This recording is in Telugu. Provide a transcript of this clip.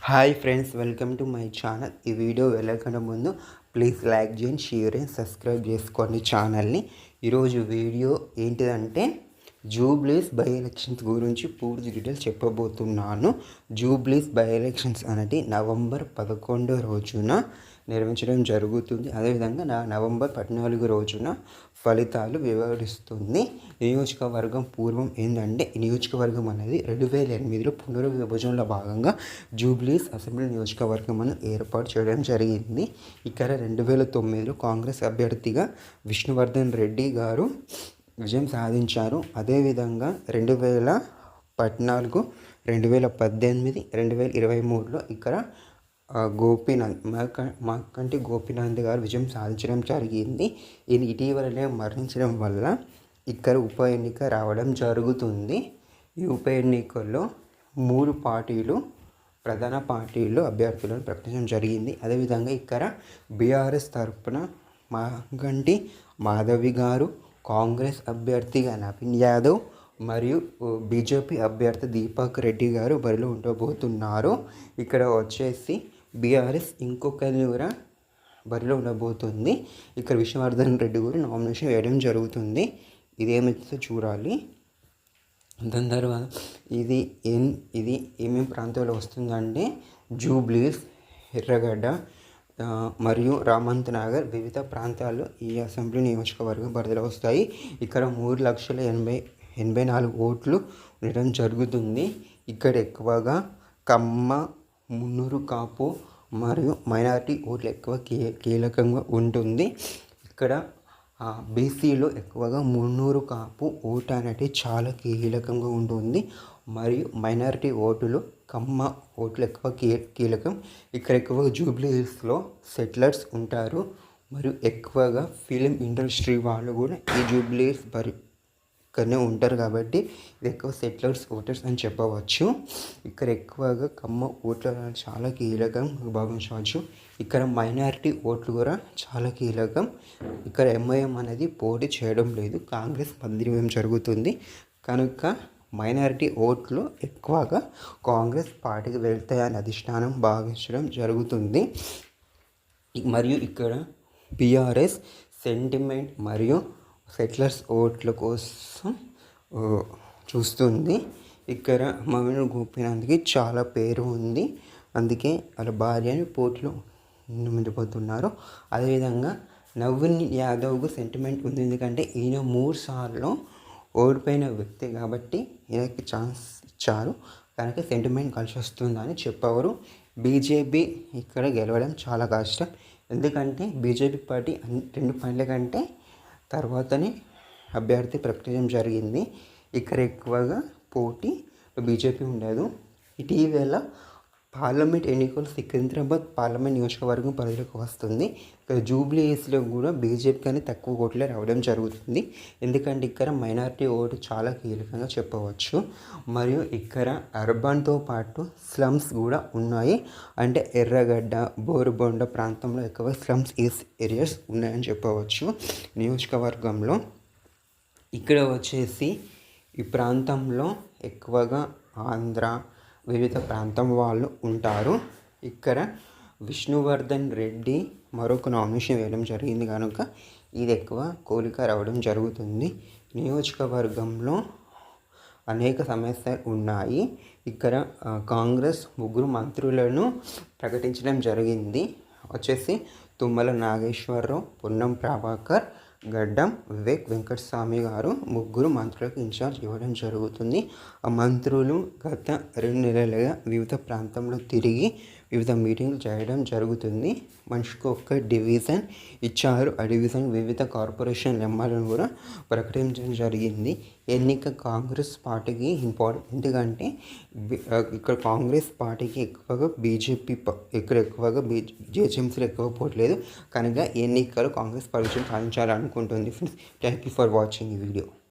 Hi friends, welcome to my channel. ఈ వీడియో వెళ్ళకన్నా ముందు ప్లీజ్ లైక్ చేయండి, షేర్ అండ్ సబ్స్క్రైబ్ చేసుకోండి ఛానల్ని. ఈరోజు వీడియో ఏంటిదంటే జూబ్లీస్ బై ఎలక్షన్స్ గురించి పూర్తి డీటెయిల్స్ చెప్పబోతున్నాను. జూబ్లీస్ బై ఎలక్షన్స్ అనేది నవంబర్ 11 రోజున నిర్వహించడం జరుగుతుంది. అదేవిధంగా నవంబర్ 14 రోజున ఫలితాలు వివరిస్తుంది. నియోజకవర్గం పూర్వం ఏంటంటే ఈ నియోజకవర్గం అనేది 2008లో పునర్విభజనలో భాగంగా జూబ్లీస్ అసెంబ్లీ నియోజకవర్గం అని ఏర్పాటు చేయడం జరిగింది. ఇక్కడ 2009లో కాంగ్రెస్ అభ్యర్థిగా విష్ణువర్ధన్ రెడ్డి గారు విజయం సాధించారు. అదేవిధంగా 2014, 2018, 2023లో ఇక్కడ గోపీనాథ్ మాకంటి గోపీనాథ్ గారు విజయం సాధించడం జరిగింది. ఈయన ఇటీవలనే మరణించడం వల్ల ఇక్కడ ఉప ఎన్నిక రావడం జరుగుతుంది. ఈ ఉప ఎన్నికల్లో 3 పార్టీలు ప్రధాన పార్టీల్లో అభ్యర్థులను ప్రకటించడం జరిగింది. అదేవిధంగా ఇక్కడ బీఆర్ఎస్ తరఫున మాకంటి మాధవి గారు, కాంగ్రెస్ అభ్యర్థిగా నవీన్ యాదవ్ మరియు బీజేపీ అభ్యర్థి దీపక్ రెడ్డి గారు బరిలో ఉండబోతున్నారు. ఇక్కడ వచ్చేసి బీఆర్ఎస్ ఇంకొకరిని కూడా బరిలో ఉండబోతుంది. ఇక్కడ విష్ణువర్ధన్ రెడ్డి కూడా నామినేషన్ వేయడం జరుగుతుంది. ఇదేమైతే చూడాలి. దాని తర్వాత ఇది ఏమేమి ప్రాంతాల్లో వస్తుందంటే జూబ్లీస్, ఎర్రగడ్డ మరియు రామంత్ నగర్ వివిధ ప్రాంతాల్లో ఈ అసెంబ్లీ నియోజకవర్గం పరిధిలో వస్తాయి. ఇక్కడ 3,84,000 ఓట్లు ఉండడం జరుగుతుంది. ఇక్కడ ఎక్కువగా కమ్మ, మున్నూరు కాపు మరియు మైనారిటీ ఓట్లు ఎక్కువ కీలకంగా ఉంటుంది. ఇక్కడ బీసీలో ఎక్కువగా మున్నూరు కాపు ఓటు అనేది చాలా కీలకంగా ఉంటుంది. మరియు మైనారిటీ ఓటులు కమ్మ ఓట్లు ఎక్కువ కీలకం. ఇక్కడ ఎక్కువగా జూబ్లీస్లో సెటిలర్స్ ఉంటారు మరియు ఎక్కువగా ఫిలిం ఇండస్ట్రీ వాళ్ళు కూడా ఈ జూబ్లీస్ ఇక్కడనే ఉంటారు కాబట్టి ఇది ఎక్కువ సెటిలర్స్ ఓటర్స్ అని చెప్పవచ్చు. ఇక్కడ ఎక్కువగా కమ్మ ఓట్లు చాలా కీలకం భావించవచ్చు. ఇక్కడ మైనారిటీ ఓట్లు కూడా చాలా కీలకం. ఇక్కడ ఎంఐఎం అనేది పోటీ చేయడం లేదు, కాంగ్రెస్ మధ్యవేయం జరుగుతుంది కనుక మైనారిటీ ఓట్లు ఎక్కువగా కాంగ్రెస్ పార్టీకి వెళ్తాయని అధిష్టానం భావించడం జరుగుతుంది. మరియు ఇక్కడ బీఆర్ఎస్ సెంటిమెంట్ మరియు సెటిలర్స్ ఓట్ల కోసం చూస్తుంది. ఇక్కడ మమ్మీ గోపీనాథ్కి చాలా పేరు ఉంది, అందుకే వాళ్ళ భార్యని పోటీలో ముందుపోతున్నారు. అదేవిధంగా నవీన్ యాదవ్కు సెంటిమెంట్ ఉంది, ఎందుకంటే ఈయన 3 సార్లు ఓడిపోయిన వ్యక్తి కాబట్టి ఈయనకి ఛాన్స్ ఇచ్చారు కనుక సెంటిమెంట్ కలిసి వస్తుందని చెప్పేవారు. బీజేపీ ఇక్కడ గెలవడం చాలా కష్టం, ఎందుకంటే బీజేపీ పార్టీ 2 పాయింట్ల కంటే తర్వాతనే అభ్యర్థి ప్రకటించడం జరిగింది. ఇక్కడ ఎక్కువగా పోటీ బీజేపీ ఉండదు. ఇటీవల పార్లమెంట్ ఎన్నికలు సికింద్రాబాద్ పార్లమెంట్ నియోజకవర్గం పరిధిలోకి వస్తుంది. ఇక్కడ జూబ్లీస్లో కూడా బీజేపీ కానీ తక్కువ ఓట్లే రావడం జరుగుతుంది, ఎందుకంటే ఇక్కడ మైనారిటీ ఓటు చాలా కీలకంగా చెప్పవచ్చు. మరియు ఇక్కడ అర్బన్తో పాటు స్లమ్స్ కూడా ఉన్నాయి, అంటే ఎర్రగడ్డ, బోరుబొండ ప్రాంతంలో ఎక్కువ స్లమ్స్ ఏరియాస్ ఉన్నాయని చెప్పవచ్చు నియోజకవర్గంలో. ఇక్కడ వచ్చేసి ఈ ప్రాంతంలో ఎక్కువగా ఆంధ్ర వివిధ ప్రాంతం వాళ్ళు ఉంటారు. ఇక్కడ విష్ణువర్ధన్ రెడ్డి మరొక నామినేషన్ వేయడం జరిగింది కనుక ఇది ఎక్కువ కోలిక రావడం జరుగుతుంది. నియోజకవర్గంలో అనేక సమస్యలు ఉన్నాయి. ఇక్కడ కాంగ్రెస్ 3 మంత్రులను ప్రకటించడం జరిగింది. వచ్చేసి తుమ్మల నాగేశ్వరరావు, పొన్నం ప్రభాకర్, గడ్డం వివేక్ వెంకటస్వామి గారు 3 మంత్రులకు ఇన్ఛార్జ్ ఇవ్వడం జరుగుతుంది. ఆ మంత్రులు గత 2 నెలలుగా వివిధ ప్రాంతంలో తిరిగి వివిధ మీటింగ్లు చేయడం జరుగుతుంది. మనిషికి ఒక్క డివిజన్ ఇచ్చారు. ఆ డివిజన్ వివిధ కార్పొరేషన్ నెంబర్లను కూడా ప్రకటించడం జరిగింది. ఎన్నిక కాంగ్రెస్ పార్టీకి ఇంపార్టెంట్, ఎందుకంటే ఇక్కడ కాంగ్రెస్ పార్టీకి ఎక్కువగా బీజేపీ ఇక్కడ ఎక్కువగా జేహెచ్ఎంసీలో ఎక్కువ పోవట్లేదు కనుక ఎన్నికలు కాంగ్రెస్ పార్టీ సాధించాలనుకుంటుంది. Friends, thank you for watching ఈ వీడియో.